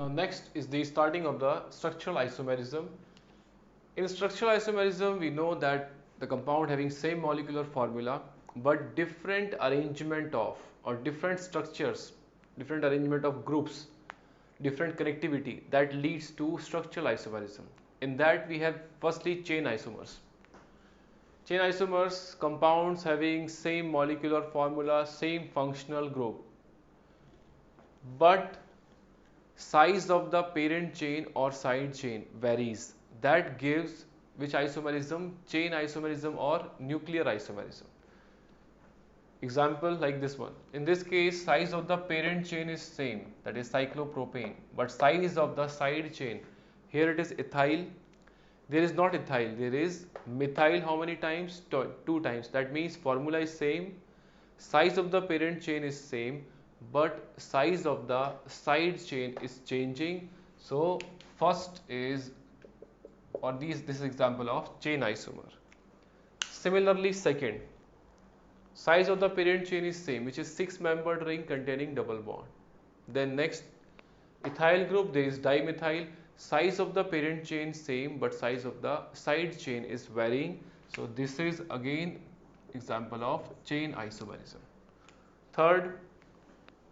Now next is the starting of the structural isomerism. In structural isomerism, we know that the compound having same molecular formula but different arrangement of or different structures, different arrangement of groups, different connectivity, that leads to structural isomerism. In that we have firstly chain isomers. Chain isomers, compounds having same molecular formula, same functional group, but size of the parent chain or side chain varies. That gives which isomerism? Chain isomerism or nuclear isomerism. Example like this one. In this case, size of the parent chain is same, that is cyclopropane, but size of the side chain, here it is ethyl. There is not ethyl, there is methyl. How many times? Two times. That means formula is same, size of the parent chain is same, but size of the side chain is changing. So first is, or this is example of chain isomer. Similarly, second, size of the parent chain is same, which is 6-membered ring containing double bond. Then next, ethyl group, there is dimethyl. Size of the parent chain same, but size of the side chain is varying. So this is again example of chain isomerism. Third,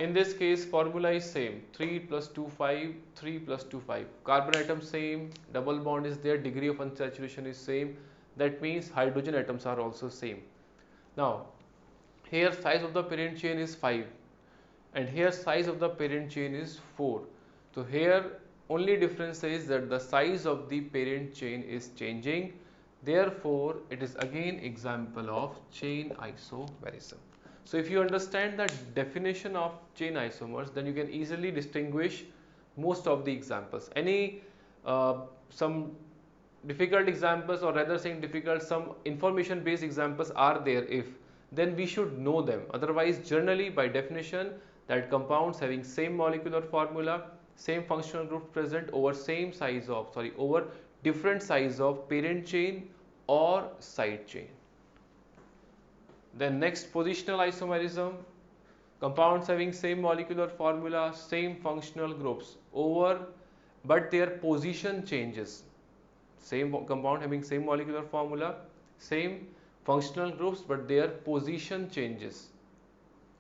in this case formula is same, 3 plus 2 5, 3 plus 2 5. Carbon atom same, double bond is there, degree of unsaturation is same. That means hydrogen atoms are also same. Now here size of the parent chain is 5 and here size of the parent chain is 4. So here only difference is that the size of the parent chain is changing. Therefore it is again example of chain isomerism. So if you understand the definition of chain isomers, then you can easily distinguish most of the examples. Any some difficult examples, or rather saying difficult, some information based examples are there, if then we should know them. Otherwise generally by definition that compounds having same molecular formula, same functional group present over same size of, over different size of parent chain or side chain. Then next, positional isomerism, compounds having same molecular formula, same functional groups over, but their position changes. Same compound having same molecular formula, same functional groups, but their position changes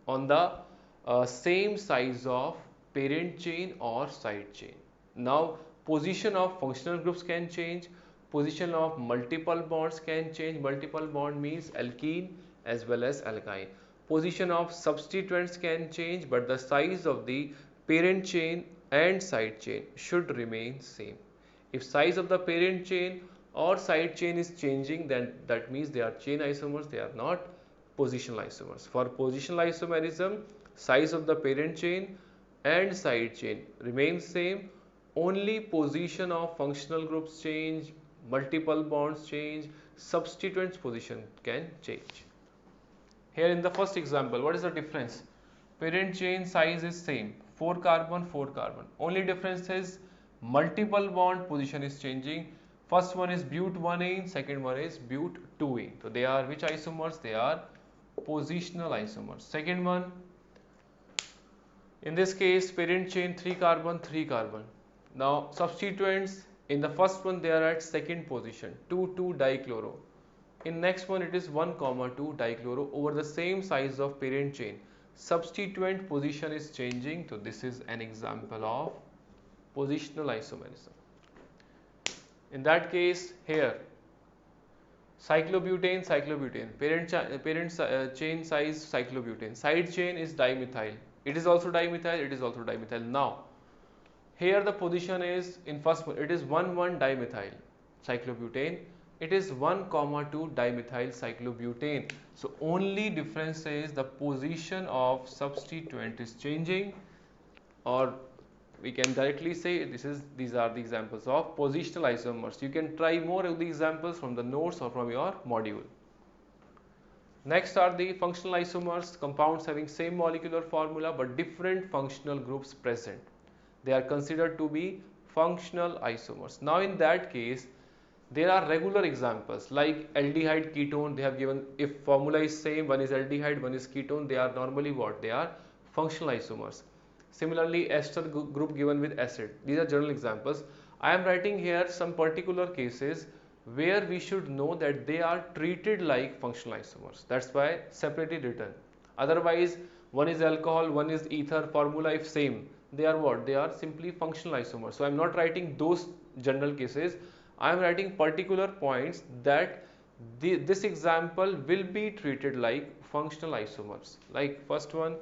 on the same size of parent chain or side chain. Now position of functional groups can change, position of multiple bonds can change. Multiple bond means alkene as well as alkyne. Position of substituents can change, but the size of the parent chain and side chain should remain same. If size of the parent chain or side chain is changing, then that means they are chain isomers, they are not positional isomers. For positional isomerism, size of the parent chain and side chain remains same, only position of functional groups change, multiple bonds change, substituents position can change. Here in the first example, what is the difference? Parent chain size is same, 4 carbon, 4 carbon. Only difference is multiple bond position is changing. First one is but 1ene, second one is but 2ene. So they are which isomers? They are positional isomers. Second one, in this case parent chain 3 carbon, 3 carbon. Now substituents, in the first one they are at second position, 2 dichloro. In next one it is 1, 2 dichloro over the same size of parent chain. Substituent position is changing, so this is an example of positional isomerism. In that case, here cyclobutane, parent chain size cyclobutane, side chain is dimethyl. It is also dimethyl, it is also dimethyl. Now here the position is, in first one it is 1, 1 dimethyl cyclobutane, it is 1, 2 dimethyl cyclobutane. So only difference is the position of substituent is changing, or we can directly say these are the examples of positional isomers. You can try more of the examples from the notes or from your module. Next are the functional isomers, compounds having same molecular formula but different functional groups present. They are considered to be functional isomers. Now in that case, there are regular examples like aldehyde ketone. They have given, if formula is same, one is aldehyde, one is ketone, they are normally what? They are functional isomers. Similarly, ester group given with acid. These are general examples. I am writing here some particular cases where we should know that they are treated like functional isomers. That's why separately written. Otherwise, one is alcohol, one is ether, formula if same, they are what? They are simply functional isomers. So I am not writing those general cases. I am writing particular points that this example will be treated like functional isomers. Like first one,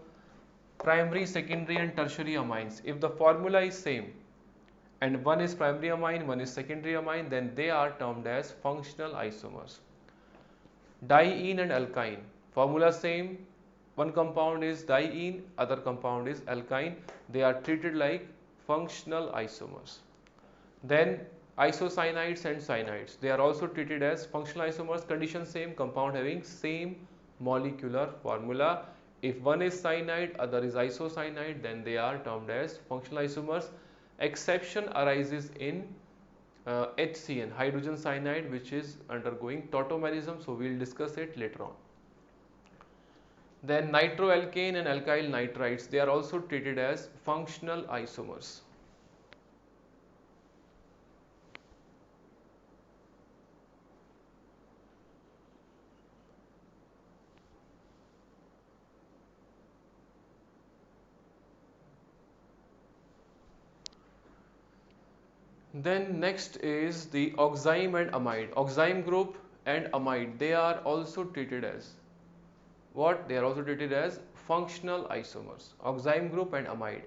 primary, secondary and tertiary amines. If the formula is same and one is primary amine, one is secondary amine, then they are termed as functional isomers. Diene and alkyne, formula same, one compound is diene, other compound is alkyne, they are treated like functional isomers. Then isocyanides and cyanides, they are also treated as functional isomers, condition same, compound having same molecular formula. If one is cyanide, other is isocyanide, then they are termed as functional isomers. Exception arises in HCN, hydrogen cyanide, which is undergoing tautomerism, so we will discuss it later on. Then nitroalkane and alkyl nitrides, they are also treated as functional isomers. Then next is the oxime and amide. Oxime group and amide, they are also treated as what? They are also treated as functional isomers. Oxime group and amide.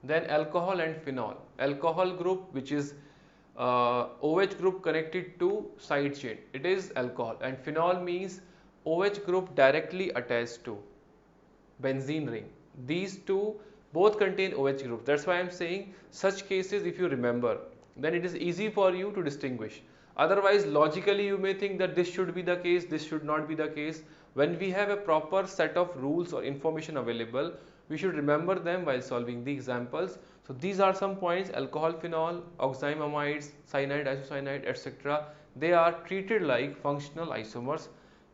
Then alcohol and phenol. Alcohol group, which is OH group connected to side chain, it is alcohol, and phenol means OH group directly attached to benzene ring. These two both contain OH group. That's why I am saying such cases, if you remember, then it is easy for you to distinguish. Otherwise, logically you may think that this should be the case, this should not be the case. When we have a proper set of rules or information available, we should remember them while solving the examples. So these are some points: alcohol, phenol, oxime, amides, cyanide, isocyanide, etc. They are treated like functional isomers.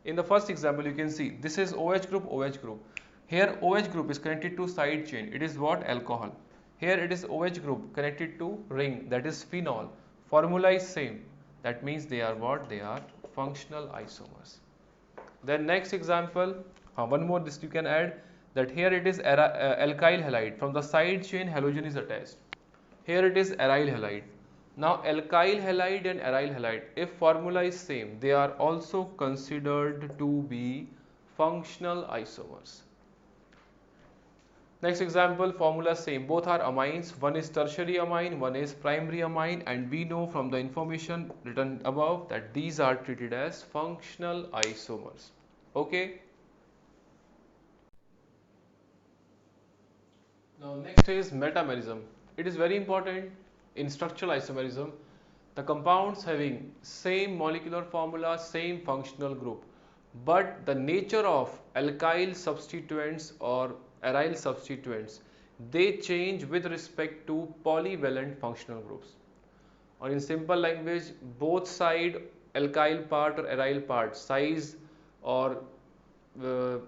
In the first example, you can see this is OH group, OH group. Here OH group is connected to side chain, it is what? Alcohol. Here it is OH group connected to ring, that is phenol. Formula is same, that means they are what? They are functional isomers. Then next example, one more this you can add, that here it is alkyl halide, from the side chain halogen is attached. Here it is aryl halide. Now alkyl halide and aryl halide, if formula is same, they are also considered to be functional isomers. Next example, formula same, both are amines, one is tertiary amine, one is primary amine, and we know from the information written above that these are treated as functional isomers. Okay. Now next is metamerism. It is very important in structural isomerism. The compounds having same molecular formula, same functional group, but the nature of alkyl substituents or aryl substituents, they change with respect to polyvalent functional groups. Or in simple language, both side alkyl part or aryl part, size or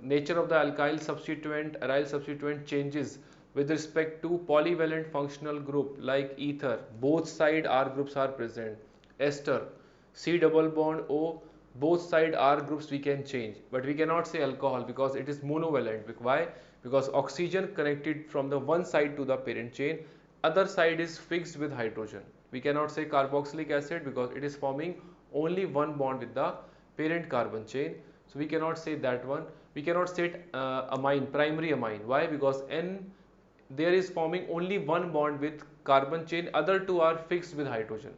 nature of the alkyl substituent, aryl substituent changes with respect to polyvalent functional group like ether. Both side R groups are present. Ester, C double bond O, both side R groups we can change, but we cannot say alcohol because it is monovalent. Why? Because oxygen connected from the one side to the parent chain, other side is fixed with hydrogen. We cannot say carboxylic acid because it is forming only one bond with the parent carbon chain. So we cannot say that one. We cannot say amine, primary amine. Why? Because N there is forming only one bond with carbon chain, other two are fixed with hydrogen.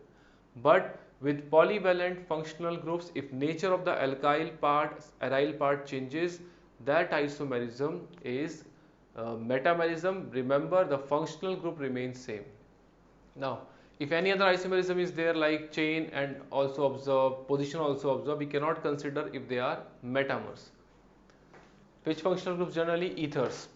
But with polyvalent functional groups, if nature of the alkyl part, aryl part changes, that isomerism is metamerism. Remember, the functional group remains same. Now, if any other isomerism is there like chain and also observe, position also observe, we cannot consider if they are metamers. Which functional groups generally? Ethers.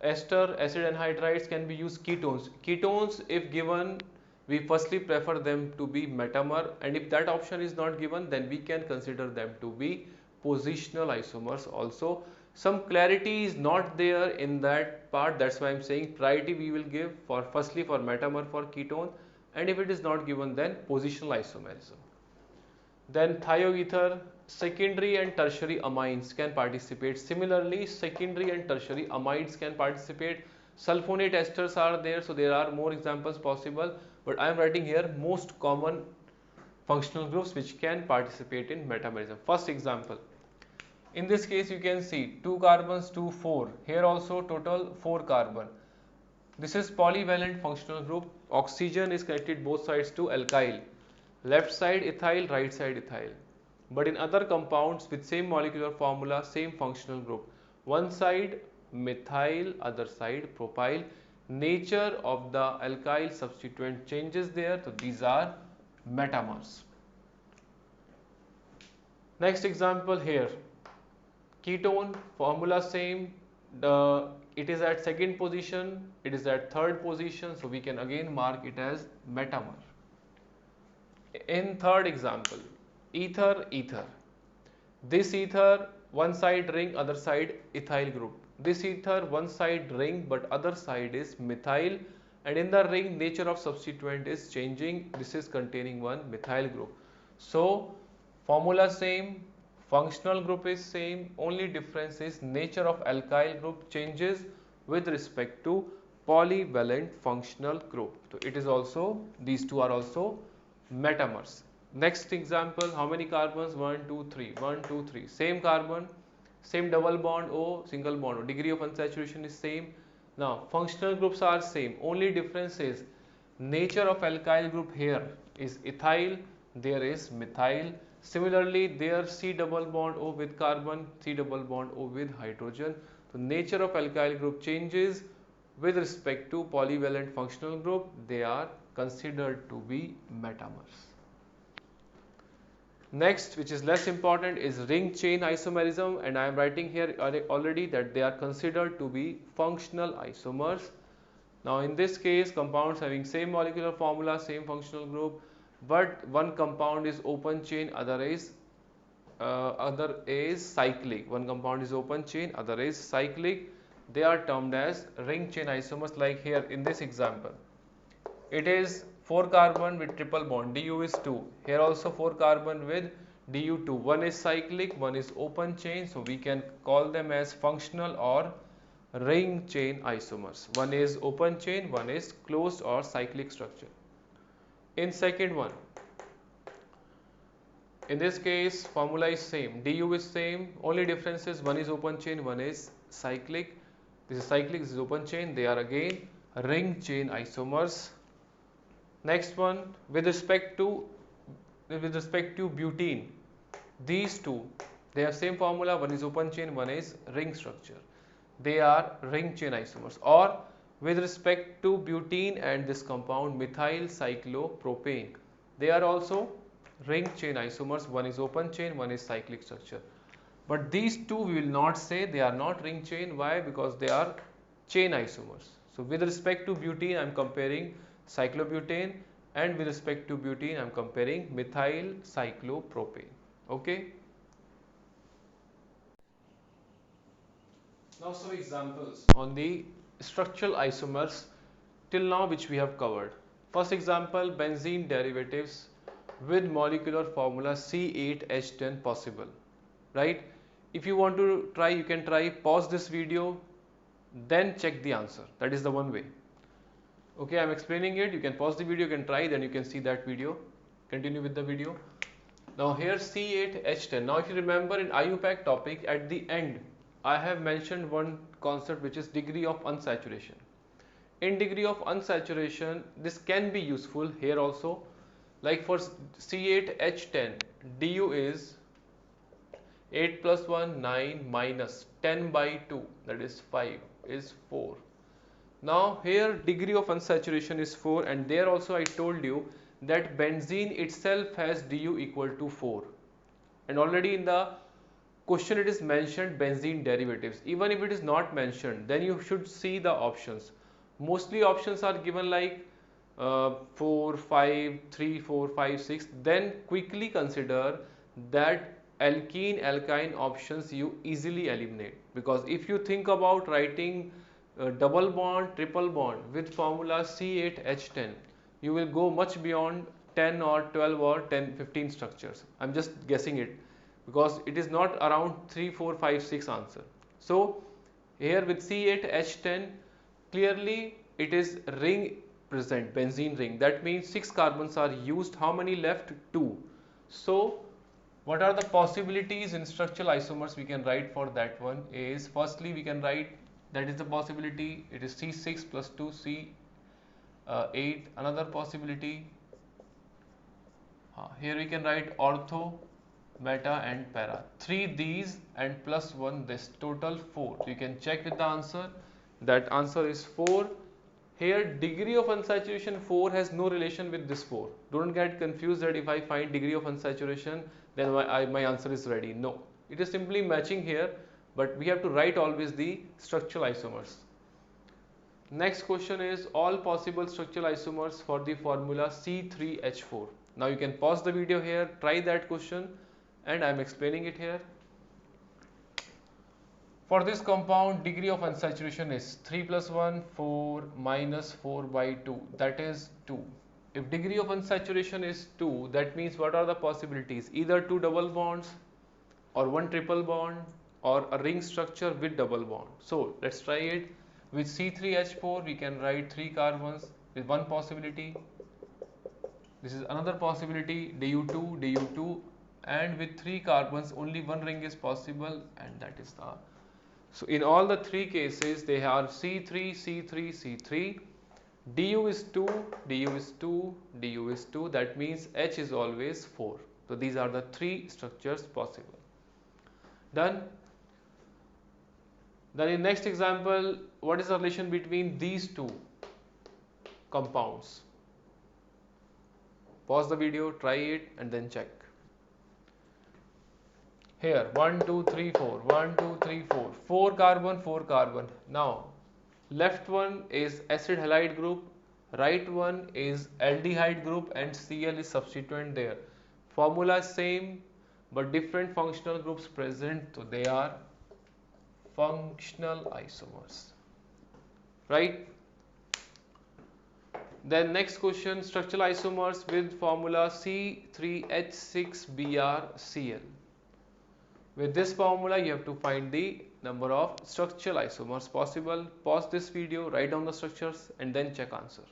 Ester, acid anhydrides can be used. Ketones. Ketones, if given, we firstly prefer them to be metamer, and if that option is not given, then we can consider them to be positional isomers also. Some clarity is not there in that part, that's why I'm saying priority we will give for firstly for metamer for ketone, and if it is not given then positional isomerism. Then thioether, secondary and tertiary amines can participate. Similarly, secondary and tertiary amides can participate. Sulfonate esters are there, so there are more examples possible, but I am writing here most common functional groups which can participate in metamerism. First example, in this case you can see 2 carbons, 2, 4. Here also total 4 carbon. This is polyvalent functional group. Oxygen is connected both sides to alkyl. Left side ethyl, right side ethyl. But in other compounds with same molecular formula, same functional group, one side methyl, other side propyl. Nature of the alkyl substituent changes there, so these are metamers. Next example here, ketone formula same, it is at second position, it is at third position, so we can again mark it as metamer. In third example, ether, ether. This ether, one side ring, other side ethyl group. This ether, one side ring, but other side is methyl, and in the ring, nature of substituent is changing. This is containing one methyl group. So, formula same, functional group is same, only difference is nature of alkyl group changes with respect to polyvalent functional group. So, it is also, these two are also metamers. Next example, how many carbons? 1, 2, 3, 1, 2, 3. Same carbon, same double bond O, single bond O. Degree of unsaturation is same. Now, functional groups are same. Only difference is nature of alkyl group here is ethyl, there is methyl. Similarly, there C double bond O with carbon, C double bond O with hydrogen. So, nature of alkyl group changes with respect to polyvalent functional group. They are considered to be metamers. Next, which is less important, is ring chain isomerism, and I am writing here already that they are considered to be functional isomers. Now, in this case, compounds having same molecular formula, same functional group, but one compound is open chain, other is cyclic. One compound is open chain, other is cyclic. They are termed as ring chain isomers. Like here in this example, it is 4 carbon with triple bond, Du is 2. Here also 4 carbon with Du2. One is cyclic, one is open chain, so we can call them as functional or ring chain isomers. One is open chain, one is closed or cyclic structure. In second one, in this case formula is same, Du is same, only difference is one is open chain, one is cyclic. This is cyclic, this is open chain. They are again ring chain isomers. Next one, with respect to butene, these two, they have same formula, one is open chain, one is ring structure. They are ring chain isomers. Or with respect to butene and this compound methyl cyclopropane, they are also ring chain isomers. One is open chain, one is cyclic structure. But these two we will not say they are not ring chain. Why? Because they are chain isomers. So with respect to butene, I am comparing cyclobutane, and with respect to butene I am comparing methyl cyclopropane. Okay. Now some examples on the structural isomers till now which we have covered. First example, benzene derivatives with molecular formula C8H10 possible, right? If you want to try, you can try, pause this video, then check the answer. That is the one way. Okay, I am explaining it. You can pause the video, you can try, then you can see that video. Continue with the video. Now here C8H10. Now if you remember in IUPAC topic, at the end I have mentioned one concept which is degree of unsaturation. In degree of unsaturation, this can be useful here also. Like for C8H10, Du is 8 plus 1, 9 minus 10 by 2, that is 5, is 4. Now here degree of unsaturation is 4, and there also I told you that benzene itself has Du equal to 4, and already in the question it is mentioned benzene derivatives. Even if it is not mentioned, then you should see the options. Mostly options are given like 4, 5, 3, 4, 5, 6. Then quickly consider that alkene alkyne options you easily eliminate, because if you think about writing double bond, triple bond with formula C8H10, you will go much beyond 10 or 12 or 10, 15 structures. I'm just guessing it because it is not around 3, 4, 5, 6 answer. So here with C8H10, clearly it is ring present, benzene ring. That means 6 carbons are used. How many left? 2. So what are the possibilities in structural isomers we can write for that one is, firstly we can write, that is the possibility, it is C6 plus 2 C8. Another possibility, here we can write ortho, meta and para. 3 these and plus 1 this, total 4. So you can check with the answer. That answer is 4. Here degree of unsaturation 4 has no relation with this 4. Don't get confused that if I find degree of unsaturation then my answer is ready. No, it is simply matching here, but we have to write always the structural isomers. Next question is all possible structural isomers for the formula C3H4. Now you can pause the video here, try that question, and I am explaining it here. For this compound, degree of unsaturation is 3 plus 1, 4 minus 4 by 2, that is 2. If degree of unsaturation is 2, that means what are the possibilities? Either 2 double bonds or 1 triple bond or a ring structure with double bond. So let's try it. With C3H4 we can write 3 carbons with one possibility. This is another possibility, Du2, Du2, and with 3 carbons only one ring is possible, and that is the. So in all the 3 cases they are C3, C3, C3. Du is 2, Du is 2, Du is 2, that means H is always 4. So these are the 3 structures possible. Done. Then in next example, what is the relation between these 2 compounds? Pause the video, try it and then check. Here 1, 2, 3, 4, 1, 2, 3, 4, 4 carbon, 4 carbon. Now left one is acid halide group, right one is aldehyde group, and Cl is substituent there. Formula same but different functional groups present, so they are functional isomers, right? Then next question, structural isomers with formula C3H6BrCl. With this formula you have to find the number of structural isomers possible. Pause this video, write down the structures and then check answer.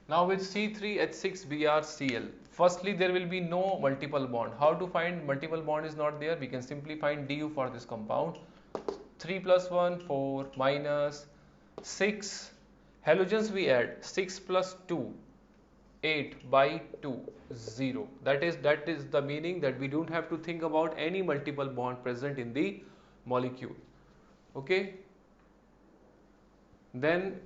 Now with C3H6BrCl, firstly there will be no multiple bond. How to find multiple bond is not there? We can simply find Du for this compound. 3 plus 1, 4 minus 6. Halogens we add 6 plus 2, 8 by 2, 0. That is the meaning that we don't have to think about any multiple bond present in the molecule. Okay. Then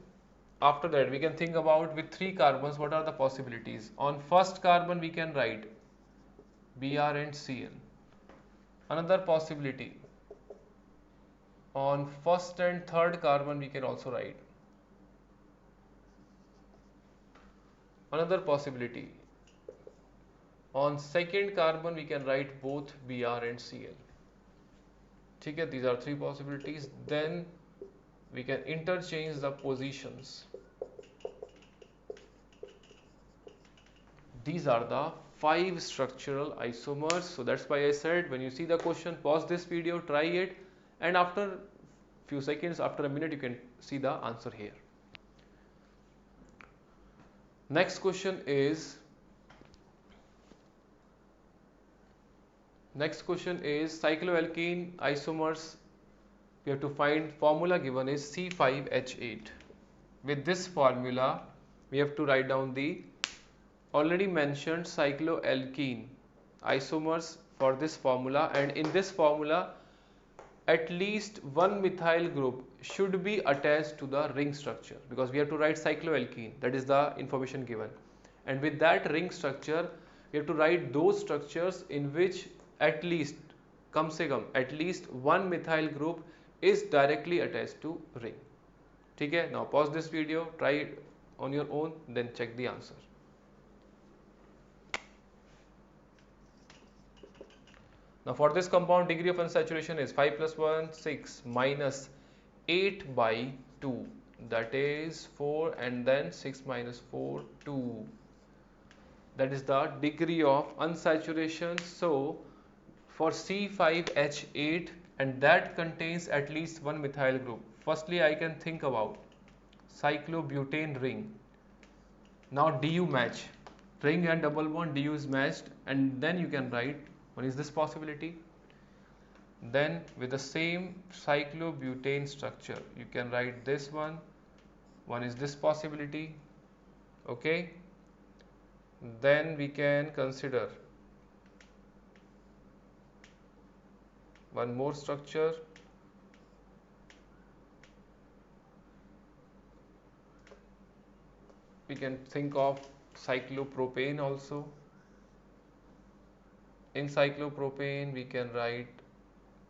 after that we can think about with 3 carbons what are the possibilities. On first carbon we can write Br and Cl. Another possibility, on first and third carbon we can also write. Another possibility, on second carbon we can write both Br and Cl. Okay, these are 3 possibilities. Then we can interchange the positions. These are the 5 structural isomers. So that's why I said when you see the question, pause this video, try it, and after few seconds, after a minute, you can see the answer here. Next question is cycloalkene isomers. We have to find formula given is C5H8. With this formula, we have to write down the already mentioned cycloalkene isomers for this formula, and in this formula at least one methyl group should be attached to the ring structure, because we have to write cycloalkene, that is the information given, and with that ring structure we have to write those structures in which at least at least one methyl group is directly attached to ring. ठीक है, now pause this video, try it on your own, then check the answer. Now for this compound, degree of unsaturation is 5 plus 1, 6 minus 8 by 2, that is 4, and then 6 minus 4, 2. That is the degree of unsaturation. So for C5H8, and that contains at least one methyl group. Firstly, I can think about cyclobutane ring. Now DU match, ring and double bond DU is matched, and then you can write one is this possibility. Then with the same cyclobutane structure, you can write this one is this possibility. Okay, then we can consider one more structure. We can think of cyclopropane also. In cyclopropane, we can write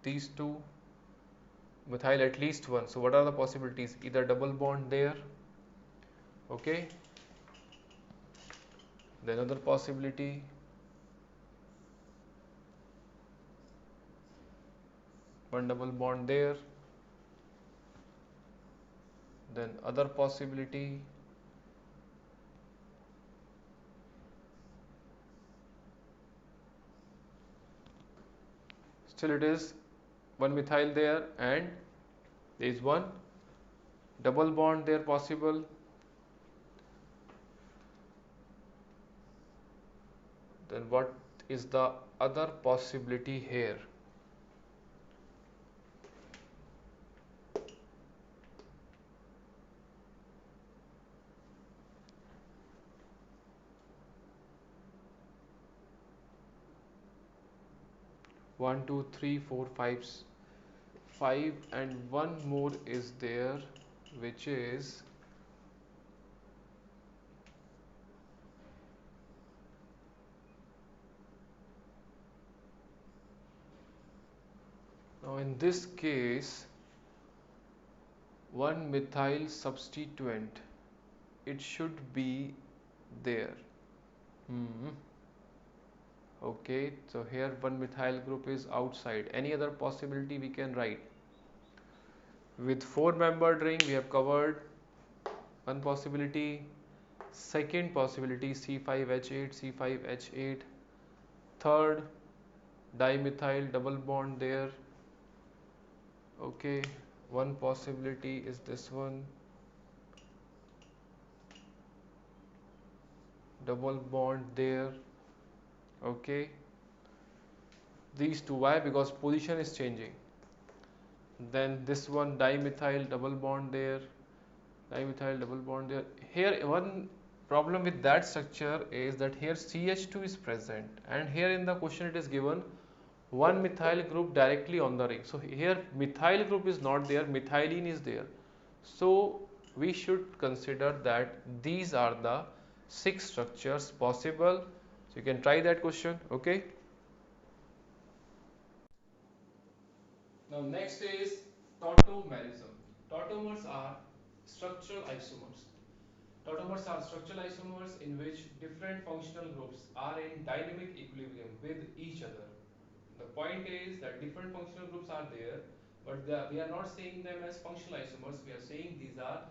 these two, methyl at least one. So what are the possibilities? Either double bond there, okay, then another possibility, one double bond there, then other possibility, still it is one methyl there, and there is one double bond there possible. Then what is the other possibility here? One, two, three, four, five, and one more is there, which is now in this case one methyl substituent, it should be there. Okay, so here one methyl group is outside. Any other possibility we can write? With four membered ring, we have covered one possibility. Second possibility, C5H8, C5H8. Third, dimethyl double bond there. Okay, one possibility is this one, double bond there. Okay, these two, why? Because position is changing. Then this one, dimethyl double bond there, dimethyl double bond there. Here one problem with that structure is that here CH2 is present, and here in the question it is given one methyl group directly on the ring. So here methyl group is not there, methylene is there. So we should consider that these are the 6 structures possible. So you can try that question. Okay. Now next is tautomerism. Tautomers are structural isomers. Tautomers are structural isomers in which different functional groups are in dynamic equilibrium with each other. The point is that different functional groups are there, but we are not saying them as functional isomers. We are saying these are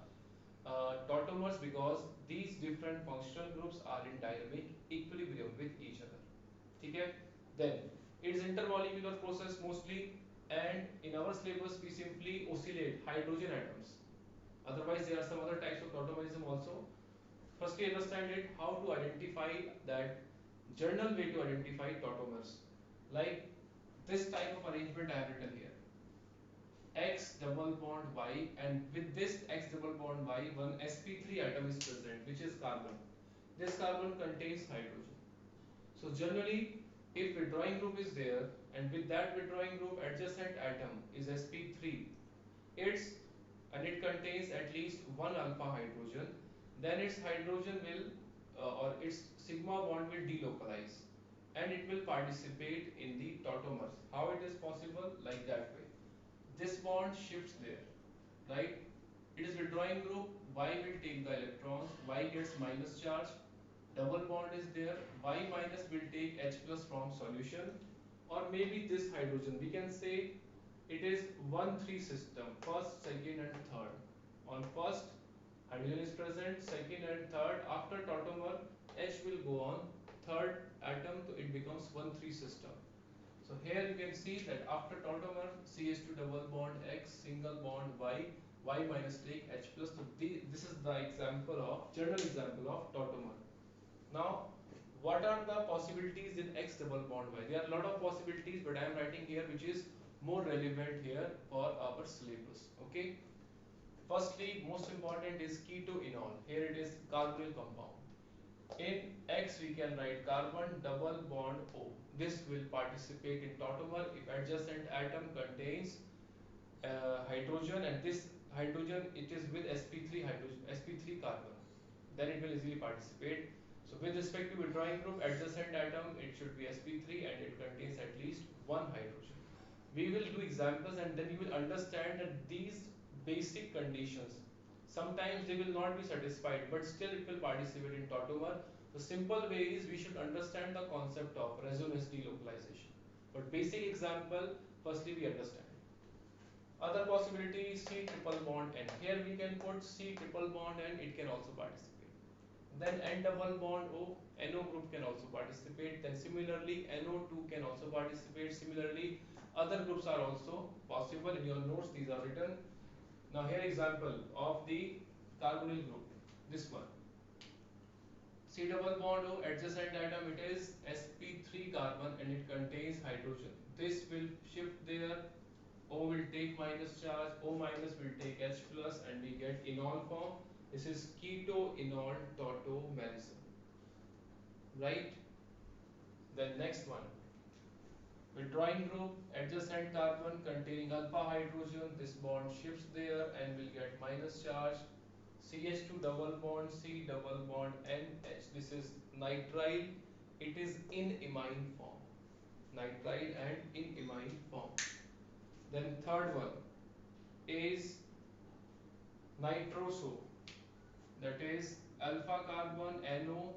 tautomers because these different functional groups are in dynamic equilibrium with each other. Okay? Then it is intermolecular process mostly, and in our syllabus we simply oscillate hydrogen atoms. Otherwise, there are some other types of tautomerism also. Firstly, understand it how to identify that general way to identify tautomers. Like this type of arrangement I have written here. X double bond Y, and with this X double bond Y, one sp3 atom is present, which is carbon. This carbon contains hydrogen. So generally, if withdrawing group is there, and with that withdrawing group adjacent atom is sp3, its and it contains at least one alpha hydrogen, then its hydrogen will or its sigma bond will delocalize, and it will participate in the tautomers. How it is possible? Like that way. this bond shifts there, right? It is withdrawing group, Y will take the electrons, Y gets minus charge, double bond is there, Y minus will take H plus from solution, or maybe this hydrogen, we can say it is 1-3 system, first, second and third. On first, hydrogen is present, second and third, after tautomer, H will go on third atom, so it becomes 1-3 system. So here you can see that after tautomer, CH2 double bond X, single bond Y, Y minus take H plus. So this is the example of, general example of tautomer. Now, what are the possibilities in X double bond Y? There are a lot of possibilities, but I am writing here which is more relevant here for our syllabus. Okay. Firstly, most important is ketoenol. Here it is carbonyl compound. In X we can write carbon double bond O. This will participate in tautomer if adjacent atom contains hydrogen, and this hydrogen it is with sp3 hydrogen, sp3 carbon, then it will easily participate. So with respect to withdrawing group, adjacent atom it should be sp3 and it contains at least one hydrogen. We will do examples and then you will understand that these basic conditions, sometimes they will not be satisfied, but still it will participate in tautomer. The simple way is we should understand the concept of resonance delocalization. But basic example, firstly we understand. Other possibility is C triple bond N. Here we can put C triple bond N, it can also participate. Then N double bond O, NO group can also participate. Then similarly NO2 can also participate. Similarly other groups are also possible. In your notes these are written. Now here example of the carbonyl group. This one. C double bond O, adjacent atom it is sp3 carbon and it contains hydrogen. This will shift there. O will take minus charge, O minus will take H plus, and we get enol form. This is ketoenol tautomerism. Right? Then next one. Withdrawing group, adjacent carbon containing alpha hydrogen. This bond shifts there and will get minus charge. CH2 double bond, C double bond, NH. This is nitrile. It is in imine form. Nitrile and in imine form. Then third one is nitroso, that is alpha carbon NO,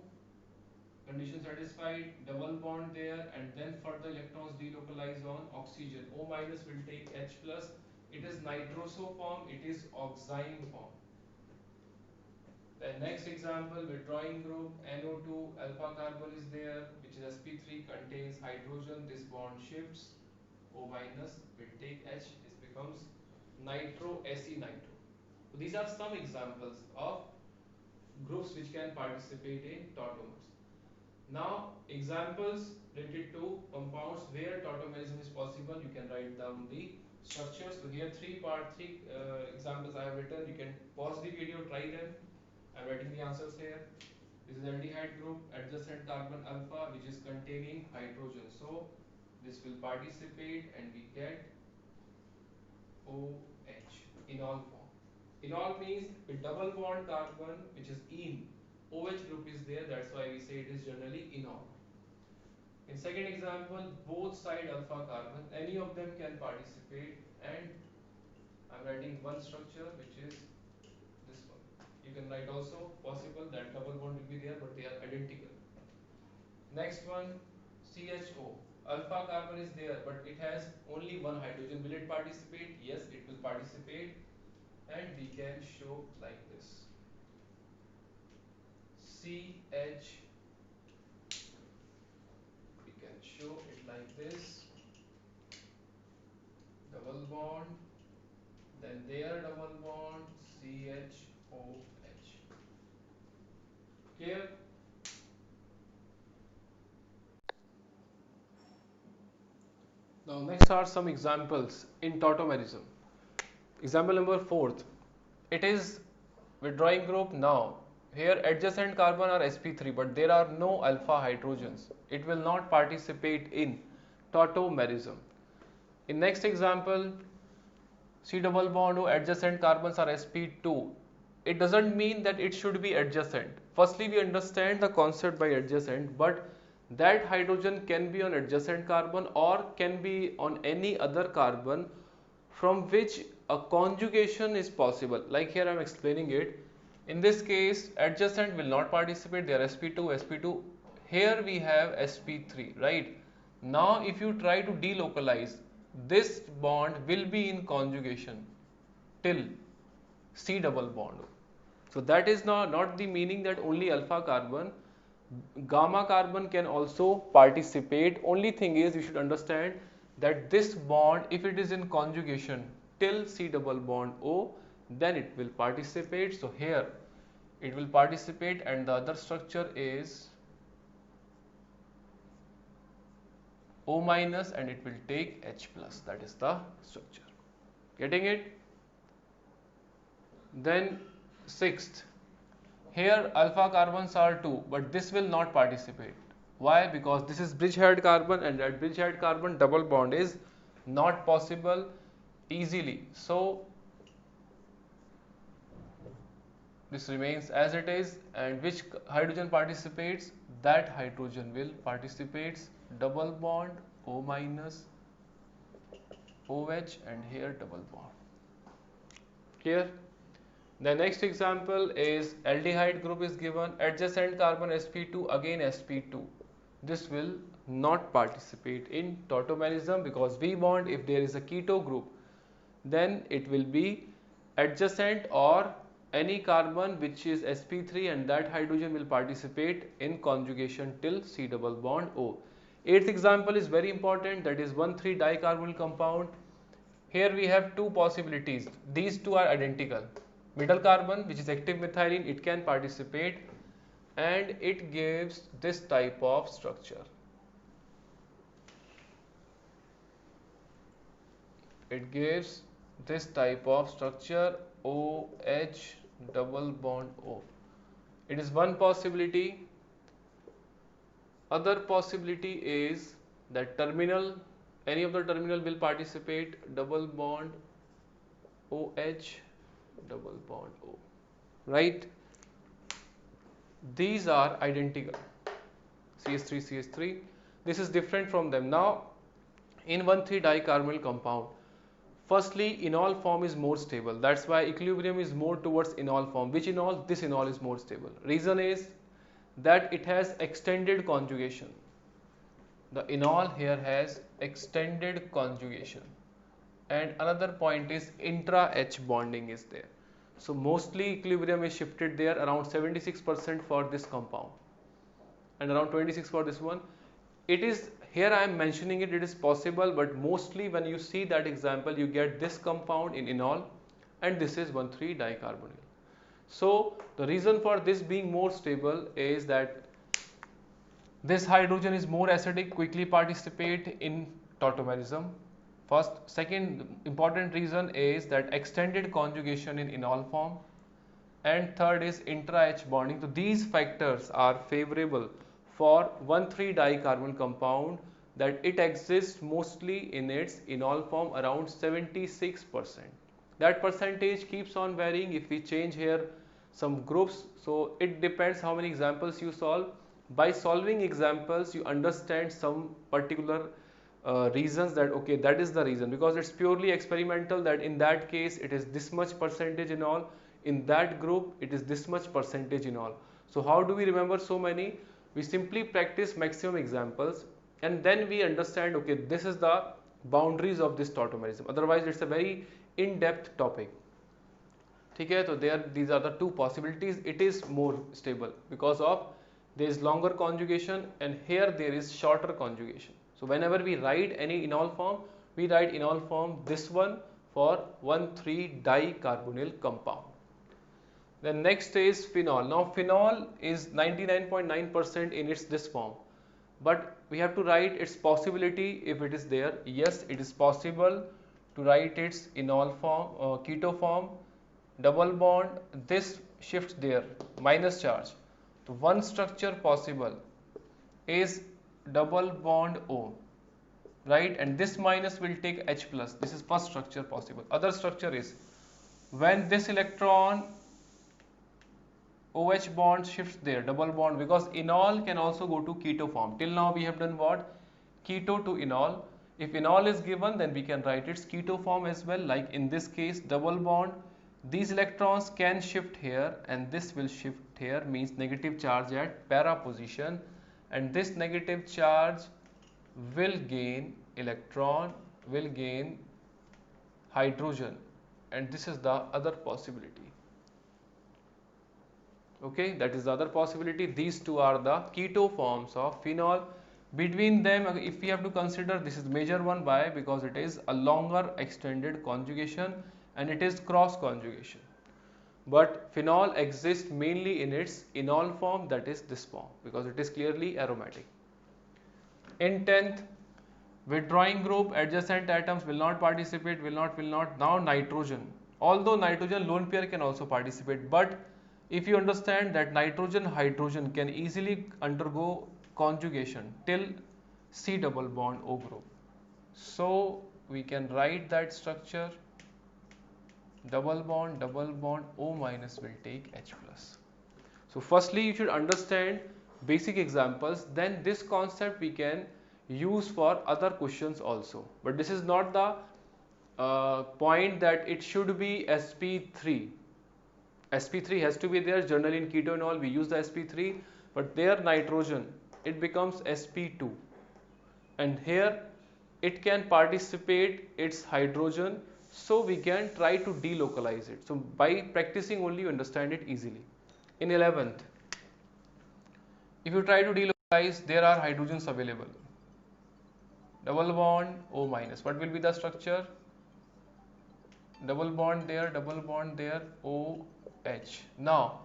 condition satisfied, double bond there, and then further electrons delocalize on oxygen. O minus will take H plus. It is nitroso form, it is oxime form. The next example, withdrawing group NO2, alpha carbon is there, which is sp3, contains hydrogen. This bond shifts, O minus will take H, this becomes nitro Ac-nitro. So these are some examples of groups which can participate in tautomers. Now examples related to compounds where tautomerism is possible, you can write down the structures. So here three examples I have written. You can pause the video, try them. I am writing the answers here. This is aldehyde group, adjacent carbon alpha which is containing hydrogen. So this will participate and we get OH, enol form. Enol means with double bond carbon which is ene. OH group is there, that's why we say it is generally enol. In second example, both side alpha carbon, any of them can participate, and I am writing one structure which is this one. You can write also possible that double bond will be there, but they are identical. Next one, CHO. Alpha carbon is there, but it has only one hydrogen. Will it participate? Yes, it will participate, and we can show like this. CH, we can show it like this. Double bond, then there double bond, CHOH. Clear? Now next are some examples in tautomerism. Example number 4th. It is withdrawing group. Now here adjacent carbon are sp3, but there are no alpha hydrogens. It will not participate in tautomerism. In next example, C double bond O, adjacent carbons are sp2. It doesn't mean that it should be adjacent. Firstly, we understand the concept by adjacent, but that hydrogen can be on adjacent carbon or can be on any other carbon from which a conjugation is possible. Like here I am explaining it. In this case, adjacent will not participate, they are sp2, sp2. Here we have sp3, right? Now if you try to delocalize, this bond will be in conjugation till C double bond. So that is not the meaning that only alpha carbon, gamma carbon can also participate. Only thing is you should understand that this bond, if it is in conjugation till C double bond O, then it will participate. So here it will participate, and the other structure is O minus, and it will take H plus. That is the structure. Getting it? Then sixth, here alpha carbons are 2, but this will not participate. Why? Because this is bridge-head carbon, and at bridge-head carbon double bond is not possible easily. So this remains as it is, and which hydrogen participates? That hydrogen will participates double bond O minus OH, and here double bond. Clear? The next example is aldehyde group is given, adjacent carbon sp2, again sp2. This will not participate in tautomerism because we want, if there is a keto group, then it will be adjacent or any carbon which is sp3, and that hydrogen will participate in conjugation till C double bond O. Eighth example is very important, that is 1,3 dicarbonyl compound. Here we have two possibilities. These two are identical. Middle carbon, which is active methylene, it can participate, and it gives this type of structure. It gives this type of structure, OH double bond O. It is one possibility. Other possibility is that terminal, any of the terminal will participate, double bond OH double bond O, right? These are identical, CH3 CH3. This is different from them. Now in 1,3 dicarbonyl compound, firstly enol form is more stable. That's why equilibrium is more towards enol form. Which enol? This enol is more stable. Reason is that it has extended conjugation. The enol here has extended conjugation. And another point is intra-H bonding is there. So mostly equilibrium is shifted there, around 76% for this compound and around 26 for this one. It is, here I am mentioning it, it is possible, but mostly when you see that example, you get this compound in enol, and this is 1,3 dicarbonyl. So the reason for this being more stable is that this hydrogen is more acidic, quickly participate in tautomerism. First, second important reason is that extended conjugation in enol form, and third is intra-H bonding. So these factors are favorable for 1,3 dicarbonyl compound, that it exists mostly in its enol form around 76%. That percentage keeps on varying if we change here some groups. So it depends how many examples you solve. By solving examples, you understand some particular reasons, that okay, that is the reason, because it's purely experimental, that in that case it is this much percentage in all, in that group it is this much percentage in all. So how do we remember so many? We simply practice maximum examples, and then we understand, okay, this is the boundaries of this tautomerism. Otherwise it's a very in-depth topic. Okay, so these are the two possibilities. It is more stable because of there is longer conjugation, and here there is shorter conjugation. So whenever we write any enol form, we write enol form this one for 1,3 dicarbonyl compound. Then next is phenol. Now phenol is 99.9% in its this form, but we have to write its possibility if it is there. Yes, it is possible to write its enol form, keto form, double bond, this shifts there, minus charge. So one structure possible is double bond O, right? And this minus will take H plus. This is first structure possible. Other structure is when this electron OH bond shifts there, double bond, because enol can also go to keto form. Till now we have done what? Keto to enol. If enol is given, then we can write its keto form as well, like in this case double bond. These electrons can shift here and this will shift here, means negative charge at para position, and this negative charge will gain electron, will gain hydrogen, and this is the other possibility. Okay, that is the other possibility. These two are the keto forms of phenol. Between them, if we have to consider, this is major one. Why? Because it is a longer extended conjugation and it is cross conjugation. But phenol exists mainly in its enol form, that is this form, because it is clearly aromatic. In 10th, withdrawing group, adjacent atoms will not participate, will not. Now nitrogen. Although nitrogen lone pair can also participate, but if you understand that nitrogen hydrogen can easily undergo conjugation till C double bond O group. So we can write that structure, double bond O minus will take H plus. So firstly you should understand basic examples, then this concept we can use for other questions also. But this is not the point that it should be sp3. sp3 has to be there. Generally in ketonol we use the sp3, but there nitrogen it becomes sp2, and here it can participate its hydrogen, so we can try to delocalize it. So by practicing only you understand it easily. In 11th, if you try to delocalize, there are hydrogens available. Double bond O minus. What will be the structure? Double bond there, OH. Now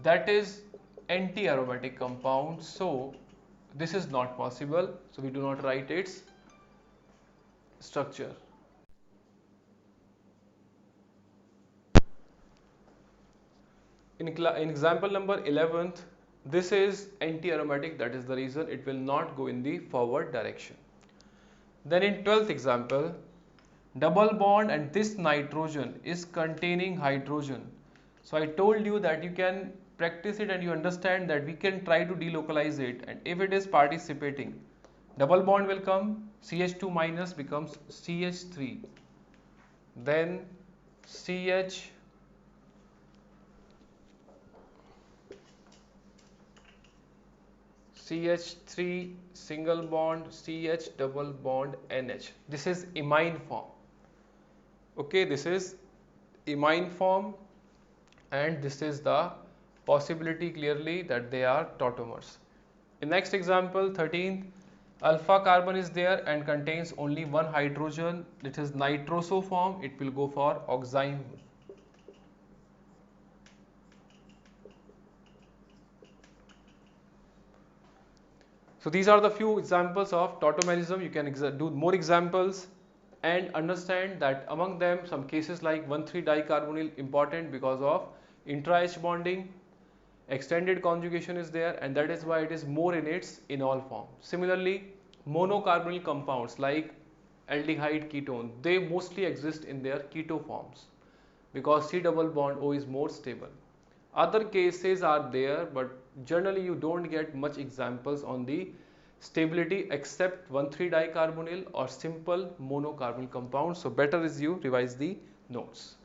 that is anti-aromatic compound, so this is not possible. So we do not write its structure. In example number 11th, this is anti-aromatic, that is the reason it will not go in the forward direction. Then in 12th example, double bond and this nitrogen is containing hydrogen. So I told you that you can practice it and you understand that we can try to delocalize it, and if it is participating, double bond will come, CH2 minus becomes CH3, then CH3 single bond, CH double bond NH. This is imine form. Okay, this is imine form, and this is the possibility clearly that they are tautomers. In next example 13th, alpha carbon is there and contains only one hydrogen. It is nitroso form, it will go for oxime. So these are the few examples of tautomerism. You can do more examples and understand that among them some cases like 1,3-dicarbonyl important because of intra-H bonding, extended conjugation is there, and that is why it is more in its enol form. Similarly, monocarbonyl compounds like aldehyde ketone, they mostly exist in their keto forms because C double bond O is more stable. Other cases are there, but generally you don't get much examples on the stability except 1,3-dicarbonyl or simple monocarbonyl compounds. So better is you revise the notes.